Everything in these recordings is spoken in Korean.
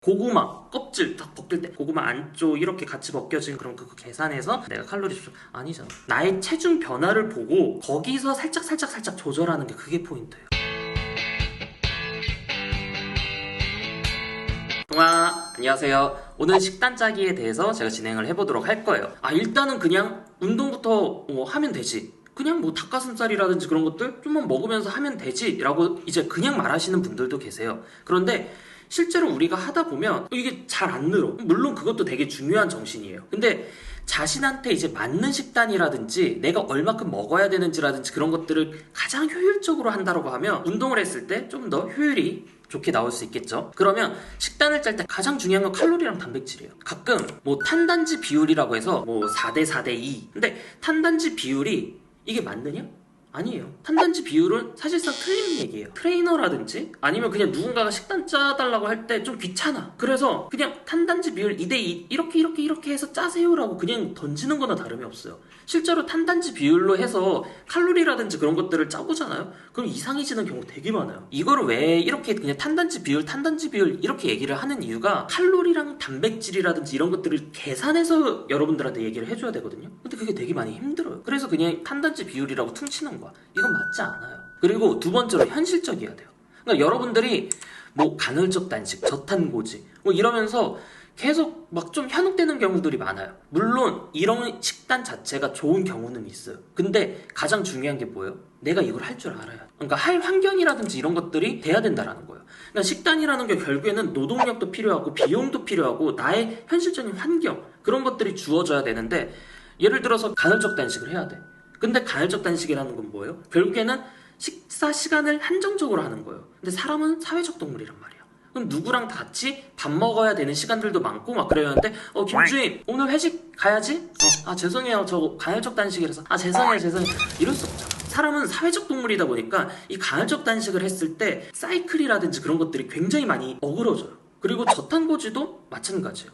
고구마 껍질 딱 벗길 때 고구마 안쪽 이렇게 같이 벗겨진 그럼 그거 계산해서 내가 칼로리 좀 아니잖아. 나의 체중 변화를 보고 거기서 살짝 조절하는 게 그게 포인트예요. 안녕하세요. 오늘 식단 짜기에 대해서 제가 진행을 해보도록 할 거예요. 일단은 그냥 운동부터 하면 되지. 그냥 닭가슴살이라든지 그런 것들 좀만 먹으면서 하면 되지 라고 이제 그냥 말하시는 분들도 계세요. 그런데 실제로 우리가 하다 보면 이게 잘 안 늘어. 물론 그것도 되게 중요한 정신이에요. 근데 자신한테 이제 맞는 식단이라든지 내가 얼마큼 먹어야 되는지라든지 그런 것들을 가장 효율적으로 한다고 하면 운동을 했을 때 좀 더 효율이 좋게 나올 수 있겠죠. 그러면 식단을 짤 때 가장 중요한 건 칼로리랑 단백질이에요. 가끔 탄단지 비율이라고 해서 4대 4대 2. 근데 탄단지 비율이 이게 맞느냐? 아니에요. 탄단지 비율은 사실상 틀린 얘기예요. 트레이너라든지 아니면 그냥 누군가가 식단 짜달라고 할 때 좀 귀찮아. 그래서 그냥 탄단지 비율 2대2 이렇게 해서 짜세요라고 그냥 던지는 거나 다름이 없어요. 실제로 탄단지 비율로 해서 칼로리라든지 그런 것들을 짜보잖아요. 그럼 이상해지는 경우 되게 많아요. 이거를 왜 이렇게 그냥 탄단지 비율 이렇게 얘기를 하는 이유가 칼로리랑 단백질이라든지 이런 것들을 계산해서 여러분들한테 얘기를 해줘야 되거든요. 근데 그게 되게 많이 힘들어요. 그래서 그냥 탄단지 비율이라고 퉁치는 거야. 이건 맞지 않아요. 그리고 두 번째로 현실적이어야 돼요. 그러니까 여러분들이 간헐적 단식, 저탄고지 이러면서 계속 좀 현혹되는 경우들이 많아요. 물론 이런 식단 자체가 좋은 경우는 있어요. 근데 가장 중요한 게 뭐예요? 내가 이걸 할 줄 알아야 돼. 그러니까 할 환경이라든지 이런 것들이 돼야 된다라는 거예요. 그러니까 식단이라는 게 결국에는 노동력도 필요하고 비용도 필요하고 나의 현실적인 환경 그런 것들이 주어져야 되는데 예를 들어서 간헐적 단식을 해야 돼. 근데 간헐적 단식이라는 건 뭐예요? 결국에는 식사 시간을 한정적으로 하는 거예요. 근데 사람은 사회적 동물이란 말이야. 그럼 누구랑 같이 밥 먹어야 되는 시간들도 많고 그래야하는데 김주임 오늘 회식 가야지? 죄송해요 저 간헐적 단식이라서 죄송해요 이럴 수 없잖아. 사람은 사회적 동물이다 보니까 이 간헐적 단식을 했을 때 사이클이라든지 그런 것들이 굉장히 많이 어그러져요. 그리고 저탄고지도 마찬가지예요.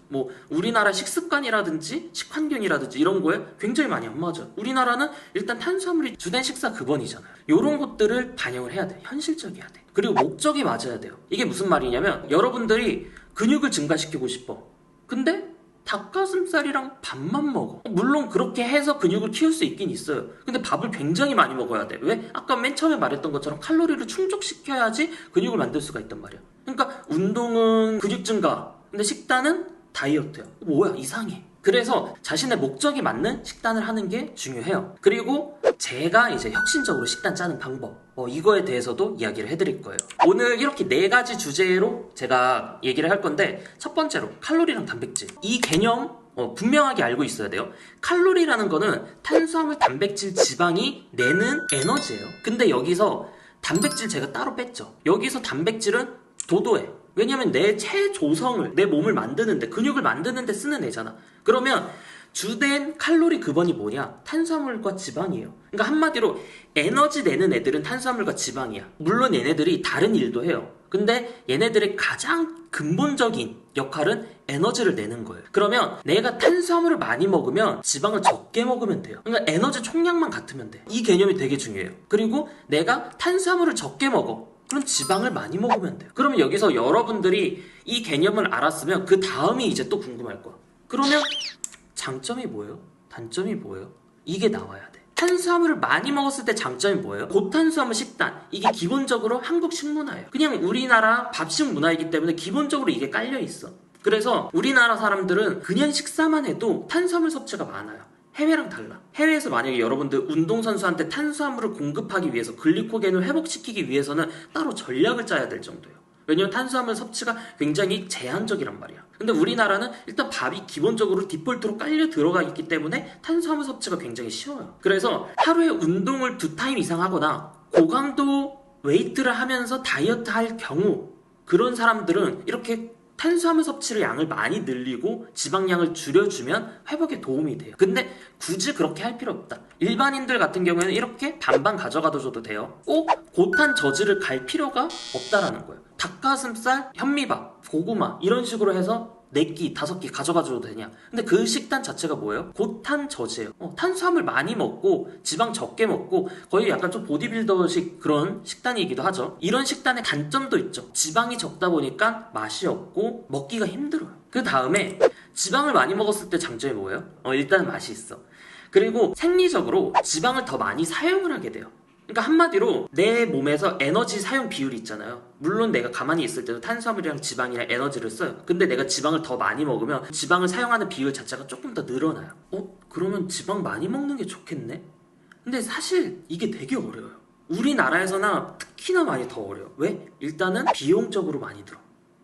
우리나라 식습관이라든지 식환경이라든지 이런 거에 굉장히 많이 안 맞아요. 우리나라는 일단 탄수화물이 주된 식사 급원이잖아요. 이런 것들을 반영을 해야 돼. 현실적이어야 돼. 그리고 목적이 맞아야 돼요. 이게 무슨 말이냐면 여러분들이 근육을 증가시키고 싶어. 근데 닭가슴살이랑 밥만 먹어. 물론 그렇게 해서 근육을 키울 수 있긴 있어요. 근데 밥을 굉장히 많이 먹어야 돼. 왜? 아까 맨 처음에 말했던 것처럼 칼로리를 충족시켜야지 근육을 만들 수가 있단 말이야. 그러니까 운동은 근육 증가, 근데 식단은 다이어트야. 뭐야 이상해. 그래서 자신의 목적이 맞는 식단을 하는 게 중요해요. 그리고 제가 이제 혁신적으로 식단 짜는 방법 이거에 대해서도 이야기를 해드릴 거예요. 오늘 이렇게 4가지 주제로 제가 얘기를 할 건데 첫 번째로 칼로리랑 단백질 이 개념 분명하게 알고 있어야 돼요. 칼로리라는 거는 탄수화물, 단백질, 지방이 내는 에너지예요. 근데 여기서 단백질 제가 따로 뺐죠. 여기서 단백질은 도도해. 왜냐면 내 체조성을 내 몸을 만드는데 근육을 만드는데 쓰는 애잖아. 그러면 주된 칼로리 급원이 뭐냐? 탄수화물과 지방이에요. 그러니까 한마디로 에너지 내는 애들은 탄수화물과 지방이야. 물론 얘네들이 다른 일도 해요. 근데 얘네들의 가장 근본적인 역할은 에너지를 내는 거예요. 그러면 내가 탄수화물을 많이 먹으면 지방을 적게 먹으면 돼요. 그러니까 에너지 총량만 같으면 돼. 이 개념이 되게 중요해요. 그리고 내가 탄수화물을 적게 먹어. 그럼 지방을 많이 먹으면 돼요. 그러면 여기서 여러분들이 이 개념을 알았으면 그 다음이 이제 또 궁금할 거야. 그러면 장점이 뭐예요? 단점이 뭐예요? 이게 나와야 돼. 탄수화물을 많이 먹었을 때 장점이 뭐예요? 고탄수화물 식단. 이게 기본적으로 한국 식문화예요. 그냥 우리나라 밥식 문화이기 때문에 기본적으로 이게 깔려 있어. 그래서 우리나라 사람들은 그냥 식사만 해도 탄수화물 섭취가 많아요. 해외랑 달라. 해외에서 만약에 여러분들 운동선수한테 탄수화물을 공급하기 위해서 글리코겐을 회복시키기 위해서는 따로 전략을 짜야 될 정도예요. 왜냐면 탄수화물 섭취가 굉장히 제한적이란 말이야. 근데 우리나라는 일단 밥이 기본적으로 디폴트로 깔려 들어가 있기 때문에 탄수화물 섭취가 굉장히 쉬워요. 그래서 하루에 운동을 2타임 이상 하거나 고강도 웨이트를 하면서 다이어트 할 경우 그런 사람들은 이렇게 탄수화물 섭취를 양을 많이 늘리고 지방량을 줄여주면 회복에 도움이 돼요. 근데 굳이 그렇게 할 필요 없다. 일반인들 같은 경우에는 이렇게 반반 가져가도 줘도 돼요. 꼭 고탄 저지를 갈 필요가 없다라는 거예요. 닭가슴살, 현미밥, 고구마 이런 식으로 해서 4끼, 5끼 가져가줘도 되냐? 근데 그 식단 자체가 뭐예요? 고탄 저지예요. 탄수화물 많이 먹고 지방 적게 먹고 거의 약간 좀 보디빌더식 그런 식단이기도 하죠. 이런 식단의 단점도 있죠. 지방이 적다 보니까 맛이 없고 먹기가 힘들어요. 그 다음에 지방을 많이 먹었을 때 장점이 뭐예요? 일단 맛이 있어. 그리고 생리적으로 지방을 더 많이 사용을 하게 돼요. 그러니까 한마디로 내 몸에서 에너지 사용 비율이 있잖아요. 물론 내가 가만히 있을 때도 탄수화물이랑 지방이랑 에너지를 써요. 근데 내가 지방을 더 많이 먹으면 지방을 사용하는 비율 자체가 조금 더 늘어나요. 그러면 지방 많이 먹는 게 좋겠네? 근데 사실 이게 되게 어려워요. 우리나라에서나 특히나 많이 더 어려워요. 왜? 일단은 비용적으로 많이 들어.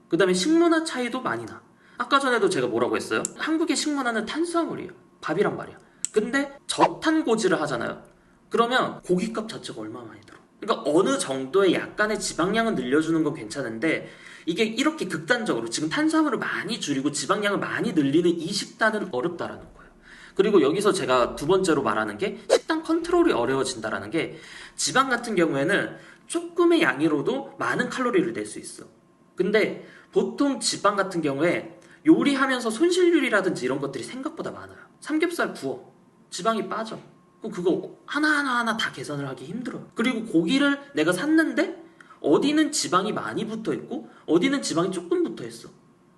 그 다음에 식문화 차이도 많이 나. 아까 전에도 제가 뭐라고 했어요? 한국의 식문화는 탄수화물이에요. 밥이란 말이야. 근데 저탄고지를 하잖아요. 그러면 고깃값 자체가 얼마나 많이 들어. 그러니까 어느 정도의 약간의 지방량은 늘려주는 건 괜찮은데 이게 이렇게 극단적으로 지금 탄수화물을 많이 줄이고 지방량을 많이 늘리는 이 식단은 어렵다라는 거예요. 그리고 여기서 제가 두 번째로 말하는 게 식단 컨트롤이 어려워진다라는 게 지방 같은 경우에는 조금의 양으로도 많은 칼로리를 낼 수 있어. 근데 보통 지방 같은 경우에 요리하면서 손실률이라든지 이런 것들이 생각보다 많아요. 삼겹살 구워. 지방이 빠져. 그거 하나하나 다 계산을 하기 힘들어요. 그리고 고기를 내가 샀는데 어디는 지방이 많이 붙어있고 어디는 지방이 조금 붙어있어.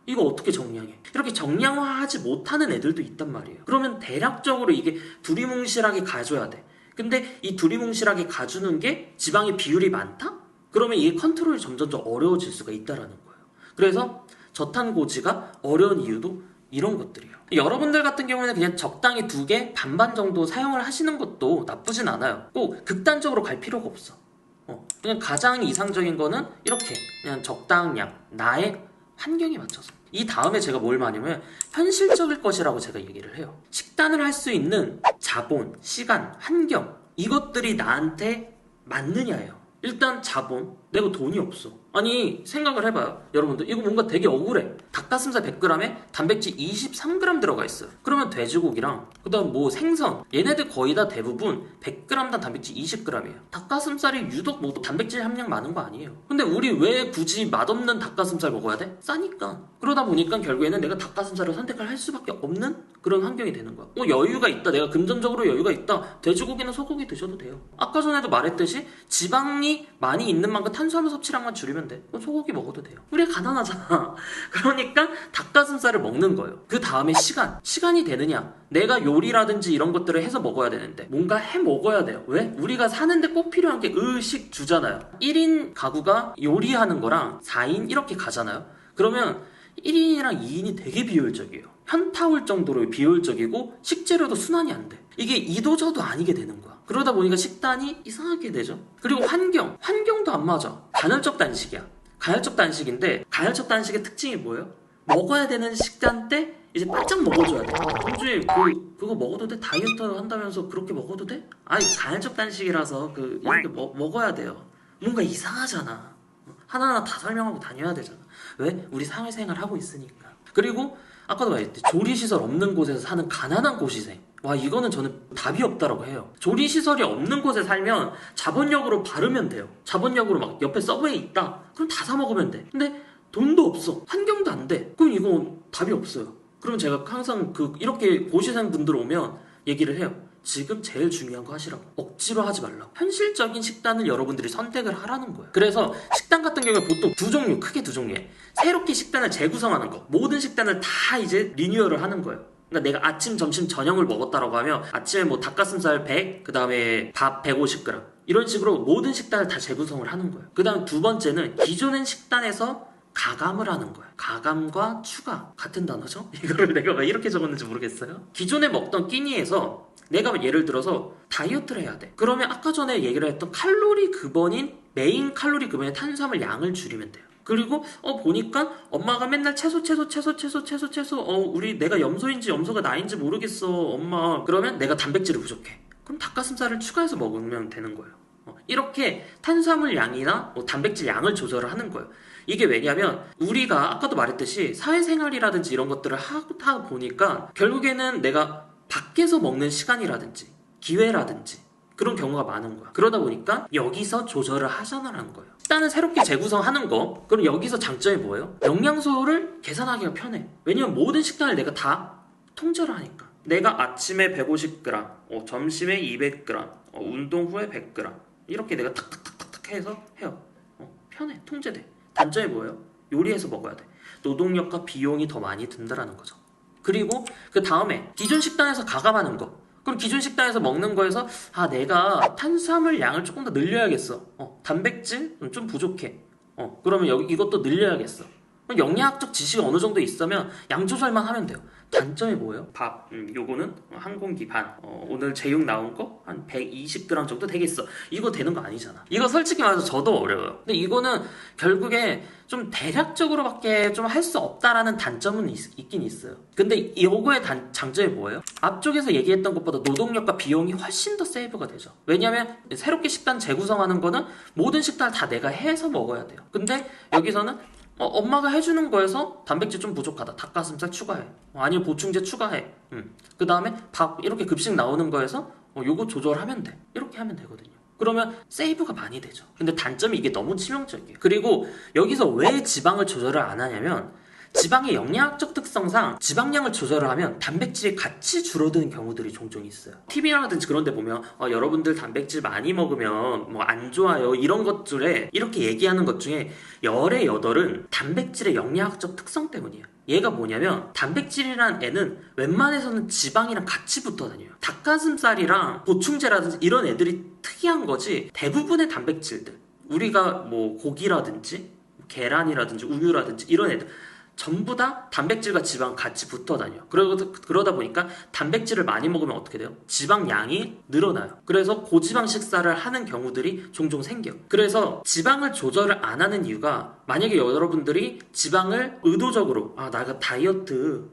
이거 어떻게 정량해? 이렇게 정량화하지 못하는 애들도 있단 말이에요. 그러면 대략적으로 이게 두리뭉실하게 가줘야 돼. 근데 이 두리뭉실하게 가주는 게 지방의 비율이 많다? 그러면 이게 컨트롤이 점점 어려워질 수가 있다라는 거예요. 그래서 저탄고지가 어려운 이유도 이런 것들이에요. 여러분들 같은 경우에는 그냥 적당히 2개 반반 정도 사용을 하시는 것도 나쁘진 않아요. 꼭 극단적으로 갈 필요가 없어. 그냥 가장 이상적인 거는 이렇게 그냥 적당량, 나의 환경에 맞춰서. 이 다음에 제가 뭘 말하냐면 현실적일 것이라고 제가 얘기를 해요. 식단을 할 수 있는 자본, 시간, 환경 이것들이 나한테 맞느냐예요. 일단 자본, 내가 돈이 없어. 아니 생각을 해봐요. 여러분들 이거 뭔가 되게 억울해. 닭가슴살 100g에 단백질 23g 들어가 있어요. 그러면 돼지고기랑 그 다음 뭐 생선 얘네들 거의 다 대부분 100g당 단백질 20g이에요. 닭가슴살이 유독 뭐 단백질 함량 많은 거 아니에요. 근데 우리 왜 굳이 맛없는 닭가슴살 먹어야 돼? 싸니까. 그러다 보니까 결국에는 내가 닭가슴살을 선택을 할 수밖에 없는 그런 환경이 되는 거야. 여유가 있다. 내가 금전적으로 여유가 있다. 돼지고기나 소고기 드셔도 돼요. 아까 전에도 말했듯이 지방이 많이 있는 만큼 탄수화물 섭취량만 줄이면 돼. 소고기 먹어도 돼요. 우리가 가난하잖아. 그러니까 닭가슴살을 먹는 거예요. 그 다음에 시간이 되느냐. 내가 요리라든지 이런 것들을 해서 먹어야 되는데 뭔가 해 먹어야 돼요. 왜? 우리가 사는데 꼭 필요한 게 의식주잖아요. 1인 가구가 요리하는 거랑 4인 이렇게 가잖아요. 그러면 1인이랑 2인이 되게 비효율적이에요. 현타 올 정도로 비효율적이고 식재료도 순환이 안 돼. 이게 이도저도 아니게 되는 거야. 그러다 보니까 식단이 이상하게 되죠. 그리고 환경도 안 맞아. 간헐적 단식이야. 간헐적 단식인데 간헐적 단식의 특징이 뭐예요? 먹어야 되는 식단 때 이제 바짝 먹어줘야 돼. 도저히 그거 먹어도 돼? 다이어트 한다면서 그렇게 먹어도 돼? 아니 간헐적 단식이라서 이렇게 먹어야 돼요. 뭔가 이상하잖아. 하나하나 다 설명하고 다녀야 되잖아. 왜? 우리 사회생활 하고 있으니까. 그리고 아까도 말했듯이 조리시설 없는 곳에서 사는 가난한 고시생. 와 이거는 저는 답이 없다라고 해요. 조리시설이 없는 곳에 살면 자본력으로 바르면 돼요. 자본력으로 막 옆에 서브웨이 있다. 그럼 다 사 먹으면 돼. 근데 돈도 없어. 환경도 안 돼. 그럼 이거 답이 없어요. 그럼 제가 항상 이렇게 고시생 분들 오면 얘기를 해요. 지금 제일 중요한 거 하시라고. 억지로 하지 말라고. 현실적인 식단을 여러분들이 선택을 하라는 거예요. 그래서 식단 같은 경우에 보통 크게 두 종류에 새롭게 식단을 재구성하는 거. 모든 식단을 다 이제 리뉴얼을 하는 거예요. 그러니까 내가 아침, 점심, 저녁을 먹었다라고 하면 아침에 뭐 닭가슴살 100, 그 다음에 밥 150g 이런 식으로 모든 식단을 다 재구성을 하는 거예요. 그 다음 두 번째는 기존의 식단에서 가감을 하는 거예요. 가감과 추가 같은 단어죠? 이거를 내가 왜 이렇게 적었는지 모르겠어요. 기존에 먹던 끼니에서 내가 예를 들어서 다이어트를 해야 돼. 그러면 아까 전에 얘기를 했던 칼로리 급원인 메인 칼로리 급원의 탄수화물 양을 줄이면 돼요. 그리고 보니까 엄마가 맨날 채소 우리 내가 염소인지 염소가 나인지 모르겠어 엄마. 그러면 내가 단백질이 부족해. 그럼 닭가슴살을 추가해서 먹으면 되는 거예요. 이렇게 탄수화물 양이나 단백질 양을 조절을 하는 거예요. 이게 왜냐면 우리가 아까도 말했듯이 사회생활이라든지 이런 것들을 하다 보니까 결국에는 내가 밖에서 먹는 시간이라든지 기회라든지 그런 경우가 많은 거야. 그러다 보니까 여기서 조절을 하자라는 거예요. 식단을 새롭게 재구성하는 거. 그럼 여기서 장점이 뭐예요? 영양소를 계산하기가 편해. 왜냐면 모든 식단을 내가 다 통제를 하니까. 내가 아침에 150g, 점심에 200g, 운동 후에 100g 이렇게 내가 탁탁탁탁 해서 해요. 편해, 통제돼. 단점이 뭐예요? 요리해서 먹어야 돼. 노동력과 비용이 더 많이 든다라는 거죠. 그리고 그 다음에 기존 식단에서 가감하는 거. 그럼 기존 식단에서 먹는 거에서 내가 탄수화물 양을 조금 더 늘려야겠어. 단백질 좀 부족해. 그러면 여기 이것도 늘려야겠어. 영양학적 지식이 어느 정도 있으면 양 조절만 하면 돼요. 단점이 뭐예요? 밥, 요거는 한 공기 반. 오늘 제육 나온 거 한 120g 정도 되겠어. 이거 되는 거 아니잖아. 이거 솔직히 말해서 저도 어려워요. 근데 이거는 결국에 좀 대략적으로밖에 좀 할 수 없다라는 단점은 있긴 있어요. 근데 요거의 장점이 뭐예요? 앞쪽에서 얘기했던 것보다 노동력과 비용이 훨씬 더 세이브가 되죠. 왜냐면 새롭게 식단 재구성하는 거는 모든 식단을 다 내가 해서 먹어야 돼요. 근데 여기서는 엄마가 해주는 거에서 단백질 좀 부족하다. 닭가슴살 추가해. 아니면 보충제 추가해. 그 다음에 밥 이렇게 급식 나오는 거에서 요거 조절하면 돼. 이렇게 하면 되거든요. 그러면 세이브가 많이 되죠. 근데 단점이 이게 너무 치명적이에요. 그리고 여기서 왜 지방을 조절을 안 하냐면 지방의 영양학적 특성상 지방량을 조절을 하면 단백질이 같이 줄어드는 경우들이 종종 있어요. TV라든지 그런 데 보면 여러분들 단백질 많이 먹으면 뭐 안 좋아요 이런 것들에 이렇게 얘기하는 것 중에 열의 8은 단백질의 영양학적 특성 때문이에요. 얘가 뭐냐면 단백질이란 애는 웬만해서는 지방이랑 같이 붙어 다녀요. 닭가슴살이랑 보충제라든지 이런 애들이 특이한 거지 대부분의 단백질들 우리가 뭐 고기라든지 계란이라든지 우유라든지 이런 애들 전부 다 단백질과 지방 같이 붙어 다녀요. 그러다 보니까 단백질을 많이 먹으면 어떻게 돼요? 지방 양이 늘어나요. 그래서 고지방 식사를 하는 경우들이 종종 생겨요. 그래서 지방을 조절을 안 하는 이유가 만약에 여러분들이 지방을 의도적으로 나가 다이어트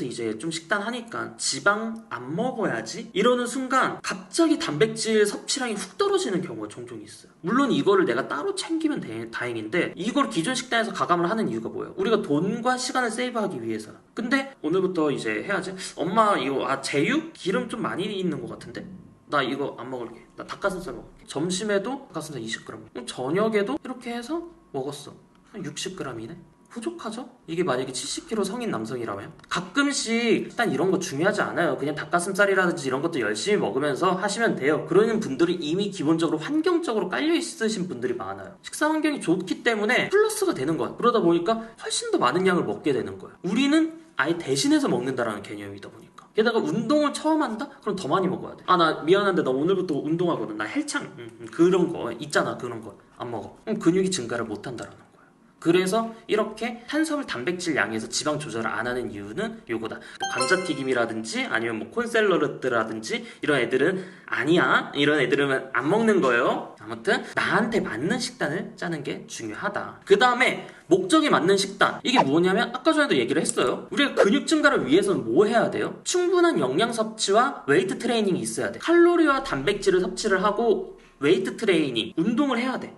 이제 좀 식단 하니까 지방 안 먹어야지 이러는 순간 갑자기 단백질 섭취량이 훅 떨어지는 경우가 종종 있어요. 물론 이거를 내가 따로 챙기면 다행인데 이걸 기존 식단에서 가감을 하는 이유가 뭐예요? 우리가 돈과 시간을 세이브하기 위해서. 근데 오늘부터 이제 해야지. 엄마 이거 제육? 기름 좀 많이 있는 것 같은데? 나 이거 안 먹을게. 나 닭가슴살 먹을게. 점심에도 닭가슴살 20g, 저녁에도 이렇게 해서 먹었어. 한 60g이네? 부족하죠? 이게 만약에 70kg 성인 남성이라면 가끔씩 일단 이런 거 중요하지 않아요. 그냥 닭가슴살이라든지 이런 것도 열심히 먹으면서 하시면 돼요. 그러는 분들이 이미 기본적으로 환경적으로 깔려 있으신 분들이 많아요. 식사 환경이 좋기 때문에 플러스가 되는 거야. 그러다 보니까 훨씬 더 많은 양을 먹게 되는 거예요. 우리는 아예 대신해서 먹는다라는 개념이다 보니까. 게다가 운동을 처음 한다? 그럼 더 많이 먹어야 돼. 나 미안한데 나 오늘부터 운동하거든. 나 헬창 그런 거 있잖아. 그런 거 안 먹어. 그럼 근육이 증가를 못 한다라는 거야. 그래서 이렇게 탄수화물 단백질 양에서 지방 조절을 안 하는 이유는 요거다. 감자튀김이라든지 아니면 콘샐러드라든지 이런 애들은 아니야. 이런 애들은 안 먹는 거예요. 아무튼 나한테 맞는 식단을 짜는 게 중요하다. 그 다음에 목적이 맞는 식단. 이게 뭐냐면 아까 전에도 얘기를 했어요. 우리가 근육 증가를 위해서는 뭐 해야 돼요? 충분한 영양 섭취와 웨이트 트레이닝이 있어야 돼. 칼로리와 단백질을 섭취를 하고 웨이트 트레이닝, 운동을 해야 돼.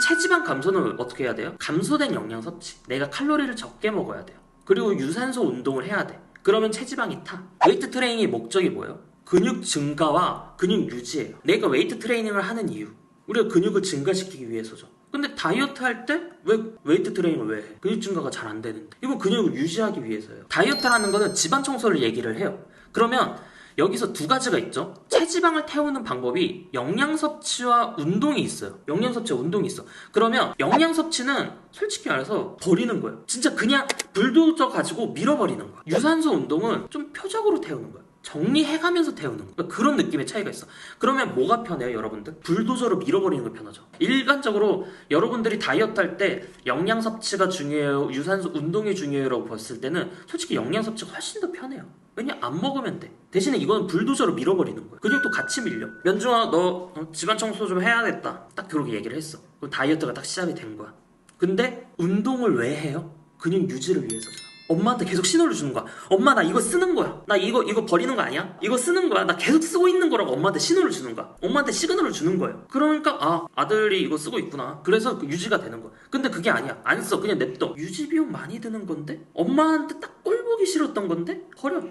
체지방 감소는 어떻게 해야 돼요? 감소된 영양 섭취. 내가 칼로리를 적게 먹어야 돼요. 그리고 유산소 운동을 해야 돼. 그러면 체지방이 타. 웨이트 트레이닝의 목적이 뭐예요? 근육 증가와 근육 유지예요. 내가 웨이트 트레이닝을 하는 이유. 우리가 근육을 증가시키기 위해서죠. 근데 다이어트 할 때 왜 웨이트 트레이닝을 왜 해? 근육 증가가 잘 안 되는데. 이건 근육을 유지하기 위해서예요. 다이어트라는 거는 지방 청소를 얘기를 해요. 그러면 여기서 두 가지가 있죠. 체지방을 태우는 방법이 영양 섭취와 운동이 있어요. 영양 섭취와 운동이 있어. 그러면 영양 섭취는 솔직히 말해서 버리는 거예요. 진짜 그냥 불도저 가지고 밀어버리는 거야. 유산소 운동은 좀 표적으로 태우는 거야. 정리해가면서 태우는 거야. 그러니까 그런 느낌의 차이가 있어. 그러면 뭐가 편해요, 여러분들? 불도저로 밀어버리는 게 편하죠. 일반적으로 여러분들이 다이어트 할 때 영양 섭취가 중요해요, 유산소 운동이 중요해요라고 봤을 때는 솔직히 영양 섭취가 훨씬 더 편해요. 왜냐? 안 먹으면 돼. 대신에 이건 불도저로 밀어버리는 거야. 근육도 같이 밀려. 면중아, 너 집안 청소 좀 해야겠다. 딱 그렇게 얘기를 했어. 그럼 다이어트가 딱 시작이 된 거야. 근데 운동을 왜 해요? 근육 유지를 위해서잖아. 엄마한테 계속 신호를 주는 거야. 엄마, 나 이거 쓰는 거야. 나 이거 버리는 거 아니야? 이거 쓰는 거야. 나 계속 쓰고 있는 거라고 엄마한테 신호를 주는 거야. 엄마한테 시그널을 주는 거예요. 그러니까 아들이 이거 쓰고 있구나. 그래서 유지가 되는 거야. 근데 그게 아니야. 안 써. 그냥 냅둬. 유지 비용 많이 드는 건데? 엄마한테 딱 꼴 보기 싫었던 건데? 버려.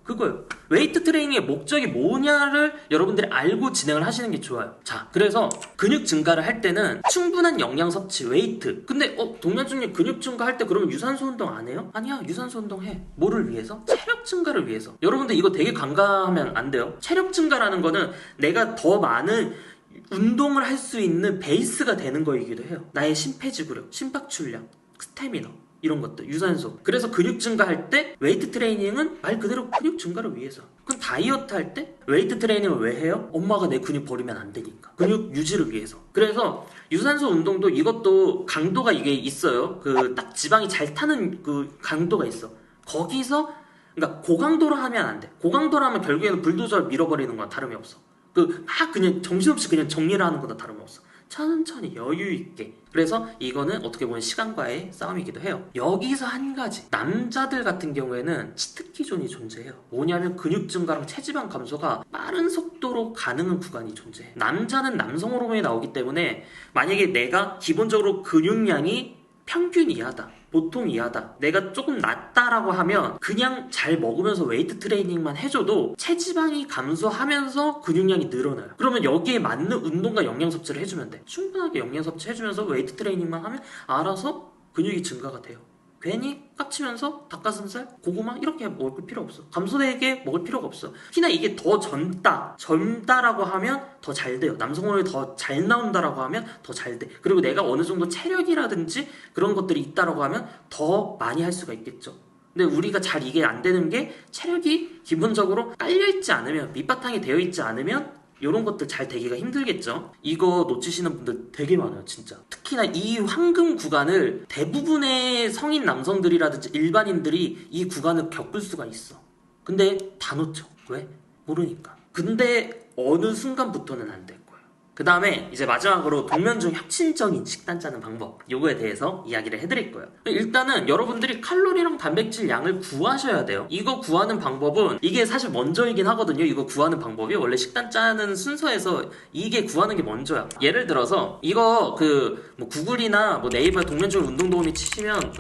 그거예요. 웨이트 트레이닝의 목적이 뭐냐를 여러분들이 알고 진행을 하시는 게 좋아요. 자, 그래서 근육 증가를 할 때는 충분한 영양 섭취, 웨이트. 근데 동면준님 근육 증가할 때 그러면 유산소 운동 안 해요? 아니야, 유산소 운동 해. 뭐를 위해서? 체력 증가를 위해서. 여러분들 이거 되게 간과하면 안 돼요. 체력 증가라는 거는 내가 더 많은 운동을 할 수 있는 베이스가 되는 거이기도 해요. 나의 심폐지구력, 심박출량, 스태미너, 이런 것들, 유산소. 그래서 근육 증가할 때 웨이트 트레이닝은 말 그대로 근육 증가를 위해서. 그럼 다이어트 할 때 웨이트 트레이닝을 왜 해요? 엄마가 내 근육 버리면 안 되니까. 근육 유지를 위해서. 그래서 유산소 운동도 이것도 강도가 이게 있어요. 그 딱 지방이 잘 타는 그 강도가 있어. 거기서 그러니까 고강도로 하면 안 돼. 고강도로 하면 결국에는 불도저를 밀어버리는 건 다름이 없어. 그냥 정신없이 그냥 정리를 하는 거나 다름없어. 천천히 여유 있게. 그래서 이거는 어떻게 보면 시간과의 싸움이기도 해요. 여기서 한 가지, 남자들 같은 경우에는 치트키 존이 존재해요. 뭐냐면 근육 증가랑 체지방 감소가 빠른 속도로 가능한 구간이 존재해. 남자는 남성 호르몬이 나오기 때문에 만약에 내가 기본적으로 근육량이 평균 이하다, 보통 이하다, 내가 조금 낮다라고 하면 그냥 잘 먹으면서 웨이트 트레이닝만 해줘도 체지방이 감소하면서 근육량이 늘어나요. 그러면 여기에 맞는 운동과 영양 섭취를 해주면 돼. 충분하게 영양 섭취해주면서 웨이트 트레이닝만 하면 알아서 근육이 증가가 돼요. 괜히 깝치면서 닭가슴살, 고구마 이렇게 먹을 필요 없어. 감소되게 먹을 필요가 없어. 특히나 이게 더 젊다라고 하면 더 잘 돼요. 남성 호르몬이 더 잘 나온다라고 하면 더 잘 돼. 그리고 내가 어느 정도 체력이라든지 그런 것들이 있다라고 하면 더 많이 할 수가 있겠죠. 근데 우리가 잘 이게 안 되는 게 체력이 기본적으로 깔려있지 않으면, 밑바탕이 되어 있지 않으면 이런 것들 잘 되기가 힘들겠죠. 이거 놓치시는 분들 되게 많아요, 진짜. 특히나 이 황금 구간을 대부분의 성인 남성들이라든지 일반인들이 이 구간을 겪을 수가 있어. 근데 다 놓쳐. 왜? 모르니까. 근데 어느 순간부터는 안 돼. 그 다음에 이제 마지막으로 동면중 혁신적인 식단 짜는 방법, 요거에 대해서 이야기를 해드릴 거예요. 일단은 여러분들이 칼로리랑 단백질 양을 구하셔야 돼요. 이거 구하는 방법은 이게 사실 먼저이긴 하거든요. 이거 구하는 방법이 원래 식단 짜는 순서에서 이게 구하는 게 먼저야. 예를 들어서 이거 뭐 구글이나 뭐 네이버에 동면중 운동도우미 치시면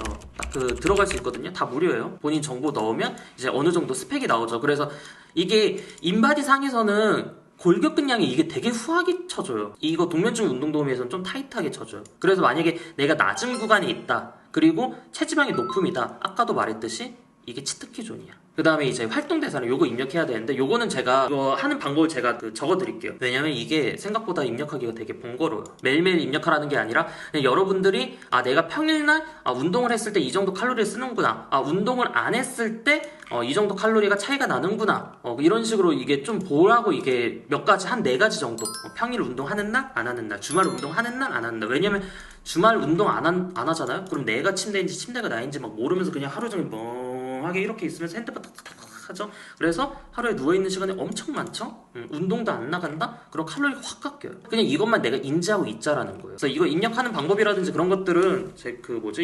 들어갈 수 있거든요. 다 무료예요. 본인 정보 넣으면 이제 어느 정도 스펙이 나오죠. 그래서 이게 인바디 상에서는 골격근량이 이게 되게 후하게 쳐줘요. 이거 동면중 운동도우미에서는 좀 타이트하게 쳐줘요. 그래서 만약에 내가 낮은 구간이 있다, 그리고 체지방이 높음이다, 아까도 말했듯이 이게 치트키 존이야. 그 다음에 이제 활동대사는 요거 입력해야 되는데, 요거는 제가 이거 하는 방법을 제가 적어드릴게요. 왜냐면 이게 생각보다 입력하기가 되게 번거로워요. 매일매일 입력하라는 게 아니라 그냥 여러분들이 내가 평일날 운동을 했을 때 이 정도 칼로리를 쓰는구나, 운동을 안 했을 때 이 정도 칼로리가 차이가 나는구나, 이런 식으로 이게 좀 보라고, 이게 몇 가지, 한 4가지 정도. 평일 운동하는 날, 안 하는 날, 주말 운동하는 날, 안 하는 날. 왜냐면 주말 운동 안 하잖아요? 그럼 내가 침대인지 침대가 나인지 막 모르면서 그냥 하루 종일 멍하게 이렇게 있으면서 핸드폰 탁탁탁 하죠. 그래서 하루에 누워있는 시간이 엄청 많죠. 운동도 안 나간다? 그럼 칼로리가 확 깎여요. 그냥 이것만 내가 인지하고 있자라는 거예요. 그래서 이거 입력하는 방법이라든지 그런 것들은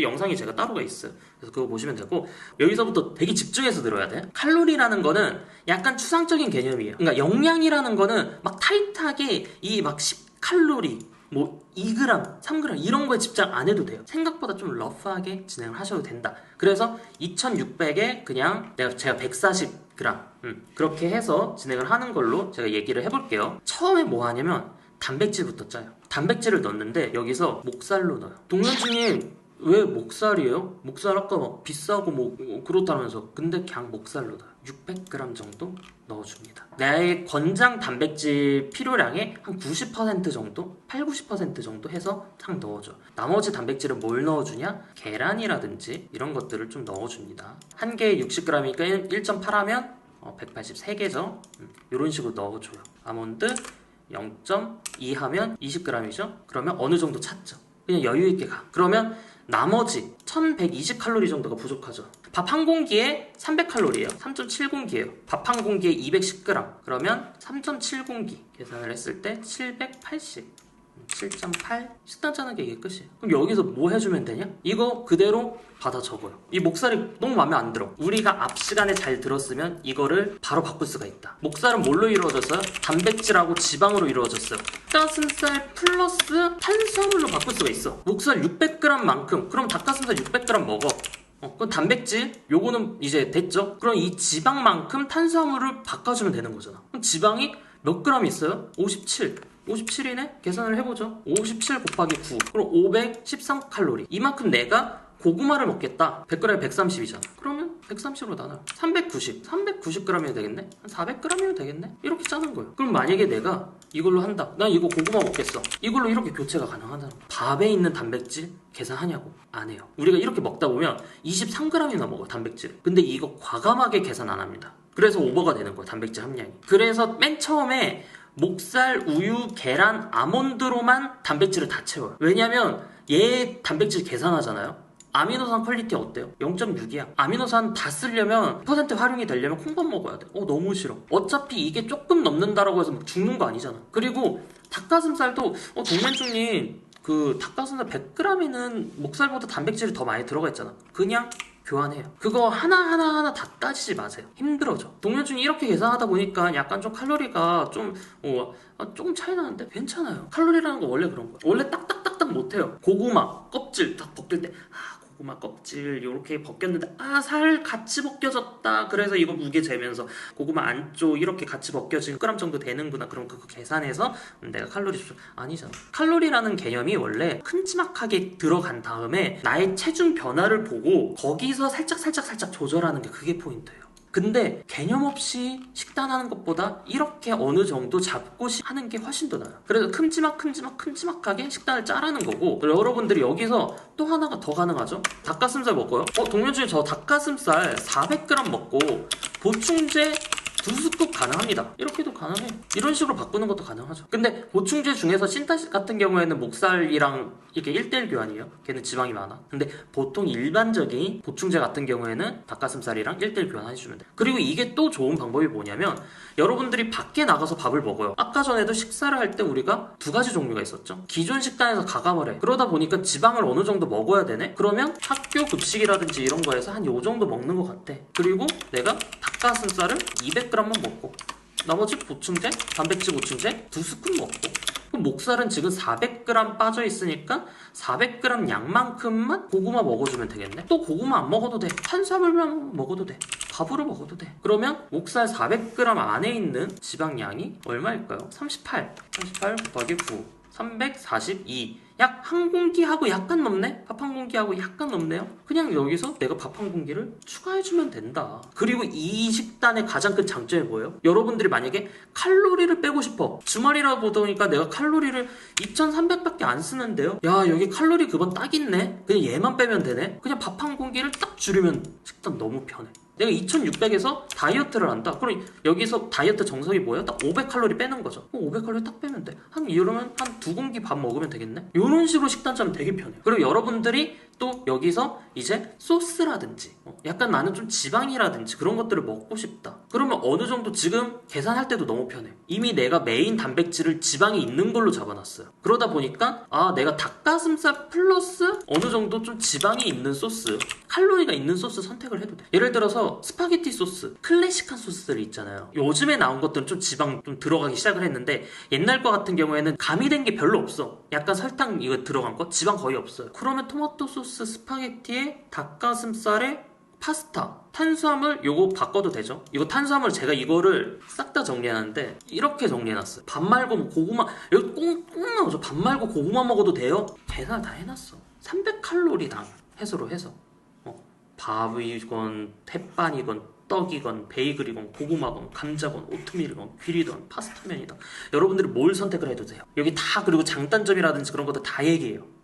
영상이 제가 따로가 있어요. 그래서 그거 보시면 되고, 여기서부터 되게 집중해서 들어야 돼. 칼로리라는 거는 약간 추상적인 개념이에요. 그러니까 영양이라는 거는 막 타이트하게 이 막 10칼로리 뭐 2g, 3g 이런 거에 집착 안 해도 돼요. 생각보다 좀 러프하게 진행을 하셔도 된다. 그래서 2600에 그냥 제가 140g 그렇게 해서 진행을 하는 걸로 제가 얘기를 해볼게요. 처음에 뭐 하냐면 단백질부터 짜요. 단백질을 넣는데 여기서 목살로 넣어요. 동현주님 왜 목살이에요? 목살 아까 막 비싸고 뭐 그렇다면서. 근데 그냥 목살로 넣어요. 600g 정도 넣어줍니다. 내 권장 단백질 필요량의 한 90% 정도? 80-90% 정도 해서 딱 넣어줘. 나머지 단백질은 뭘 넣어주냐? 계란이라든지 이런 것들을 좀 넣어줍니다. 한 개에 60g이니까 1.8 하면 183개죠? 이런 식으로 넣어줘요. 아몬드 0.2 하면 20g이죠? 그러면 어느 정도 찼죠? 그냥 여유있게 가. 그러면 나머지 1120칼로리 정도가 부족하죠. 밥 한 공기에 300칼로리예요. 3.70기예요. 밥 한 공기에 210g. 그러면 3.70기 계산을 했을 때 780. 7.8 식단 짜는 게 이게 끝이에요. 그럼 여기서 뭐 해주면 되냐? 이거 그대로 받아 적어요. 이 목살이 너무 마음에 안 들어. 우리가 앞 시간에 잘 들었으면 이거를 바로 바꿀 수가 있다. 목살은 뭘로 이루어졌어요? 단백질하고 지방으로 이루어졌어요. 닭가슴살 플러스 탄수화물로 바꿀 수가 있어. 목살 600g만큼. 그럼 닭가슴살 600g 먹어. 그럼 단백질 요거는 이제 됐죠? 그럼 이 지방만큼 탄수화물을 바꿔주면 되는 거잖아. 그럼 지방이 몇 그램 있어요? 57. 57이네? 계산을 해보죠. 57 곱하기 9. 그럼 513칼로리. 이만큼 내가 고구마를 먹겠다. 100g에 130이잖아. 그러면 130으로 나눠. 390. 390g이면 되겠네? 한 400g이면 되겠네? 이렇게 짜는 거예요. 그럼 만약에 내가 이걸로 한다. 난 이거 고구마 먹겠어. 이걸로 이렇게 교체가 가능하다는 거야. 밥에 있는 단백질 계산하냐고? 안 해요. 우리가 이렇게 먹다 보면 23g이나 먹어, 단백질. 근데 이거 과감하게 계산 안 합니다. 그래서 오버가 되는 거야, 단백질 함량이. 그래서 맨 처음에 목살, 우유, 계란, 아몬드로만 단백질을 다 채워요. 왜냐면 얘 단백질 계산하잖아요. 아미노산 퀄리티 어때요? 0.6이야. 아미노산 다 쓰려면 퍼센트 활용이 되려면 콩밥 먹어야 돼. 너무 싫어. 어차피 이게 조금 넘는다라고 해서 막 죽는 거 아니잖아. 그리고 닭가슴살도 동면중님 그 닭가슴살 100g에는 목살보다 단백질이 더 많이 들어가 있잖아. 그냥 교환해요. 그거 하나하나 다 따지지 마세요. 힘들어져. 동면중이 이렇게 계산하다 보니까 약간 좀 칼로리가 조금 차이 나는데 괜찮아요. 칼로리라는 거 원래 그런 거야. 원래 딱딱딱딱 못해요. 고구마 껍질 딱 벗길 때 고구마 껍질 이렇게 벗겼는데 살 같이 벗겨졌다. 그래서 이거 무게 재면서 고구마 안쪽 이렇게 같이 벗겨진 그램 정도 되는구나. 그럼 그거 계산해서 내가 칼로리 좀 아니잖아. 칼로리라는 개념이 원래 큼지막하게 들어간 다음에 나의 체중 변화를 보고 거기서 살짝 조절하는 게 그게 포인트예요. 근데 개념 없이 식단하는 것보다 이렇게 어느 정도 잡고 하는 게 훨씬 더 나아요. 그래서 큼지막하게 식단을 짜라는 거고, 여러분들이 여기서 또 하나가 더 가능하죠. 닭가슴살 먹고요. 동료중에 저 닭가슴살 400g 먹고 보충제 2스쿱 가능합니다. 이렇게도 가능해. 이런 식으로 바꾸는 것도 가능하죠. 근데 보충제 중에서 신타시 같은 경우에는 목살이랑 이게 1:1 교환이에요. 걔는 지방이 많아. 근데 보통 일반적인 보충제 같은 경우에는 닭가슴살이랑 1:1 교환해주면 돼. 그리고 이게 또 좋은 방법이 뭐냐면 여러분들이 밖에 나가서 밥을 먹어요. 아까 전에도 식사를 할 때 우리가 2가지 종류가 있었죠. 기존 식단에서 가감을 해. 그러다 보니까 지방을 어느 정도 먹어야 되네? 그러면 학교 급식이라든지 이런 거에서 한 요 정도 먹는 것 같아. 그리고 내가 닭가슴살을 200g만 먹고 나머지 보충제, 단백질 보충제 2스쿱 먹고 그럼 목살은 지금 400g 빠져 있으니까 400g 양만큼만 고구마 먹어주면 되겠네. 또 고구마 안 먹어도 돼. 탄수화물만 먹어도 돼. 밥으로 먹어도 돼. 그러면 목살 400g 안에 있는 지방량이 얼마일까요? 38 곱하기 9 342. 약 한 공기하고 약간 넘네? 밥 한 공기하고 약간 넘네요? 그냥 여기서 내가 밥 한 공기를 추가해주면 된다. 그리고 이 식단의 가장 큰 장점이 뭐예요? 여러분들이 만약에 칼로리를 빼고 싶어. 주말이라 보니까 내가 칼로리를 2300밖에 안 쓰는데요? 야, 여기 칼로리 그건 딱 있네? 그냥 얘만 빼면 되네? 그냥 밥 한 공기를 딱 줄이면 식단 너무 편해. 내가 2600에서 다이어트를 한다. 그럼 여기서 다이어트 정석이 뭐예요? 딱 500칼로리 빼는 거죠. 500칼로리 딱 빼면 돼. 이러면 한 2공기 밥 먹으면 되겠네? 이런 식으로 식단 짜면 되게 편해. 그리고 여러분들이 또 여기서 이제 소스라든지 약간 나는 좀 지방이라든지 그런 것들을 먹고 싶다. 그러면 어느 정도 지금 계산할 때도 너무 편해. 이미 내가 메인 단백질을 지방이 있는 걸로 잡아놨어요. 그러다 보니까 내가 닭가슴살 플러스 어느 정도 좀 지방이 있는 소스, 칼로리가 있는 소스 선택을 해도 돼. 예를 들어서 스파게티 소스, 클래식한 소스들이 있잖아요. 요즘에 나온 것들은 좀 지방 좀 들어가기 시작을 했는데 옛날 거 같은 경우에는 가미된 게 별로 없어. 약간 설탕 이거 들어간 거 지방 거의 없어요. 그러면 토마토 소스 스파게티에 닭가슴살에 파스타, 탄수화물 요거 바꿔도 되죠? 이거 탄수화물 제가 이거를 싹 다 정리하는데 이렇게 정리해놨어요. 밥 말고 뭐 고구마 여기 꼭 나오죠. 밥 말고 고구마 먹어도 돼요? 계산 다 해놨어. 300칼로리당 해서로 해서 밥이건 햇반이건 떡이건 베이글이건 고구마건 감자건 오트밀이건 귀리건 파스타면이든 여러분들이 뭘 선택을 해도 돼요. 여기 다 그리고 장단점이라든지 그런 것도 다 얘기해요.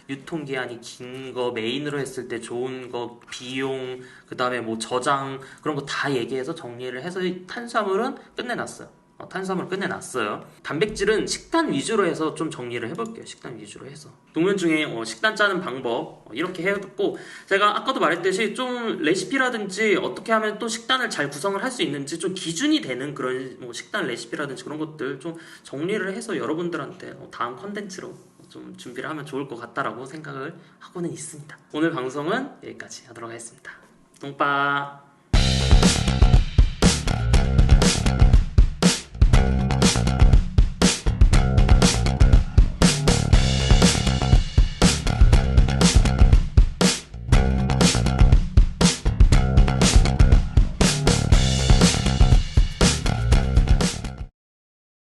유통기한이 긴 거, 메인으로 했을 때 좋은 거, 비용, 그 다음에 뭐 저장 그런 거 다 얘기해서 정리를 해서 탄수화물은 끝내놨어요. 탄수화물 끝내놨어요. 단백질은 식단 위주로 해서 좀 정리를 해볼게요. 식단 위주로 해서 동면 중에 식단 짜는 방법 이렇게 해뒀고 제가 아까도 말했듯이 좀 레시피라든지 어떻게 하면 또 식단을 잘 구성을 할 수 있는지 좀 기준이 되는 그런 식단 레시피라든지 그런 것들 좀 정리를 해서 여러분들한테 다음 컨텐츠로 좀 준비를 하면 좋을 것 같다라고 생각을 하고는 있습니다. 오늘 방송은 여기까지 하도록 하겠습니다. 똥빠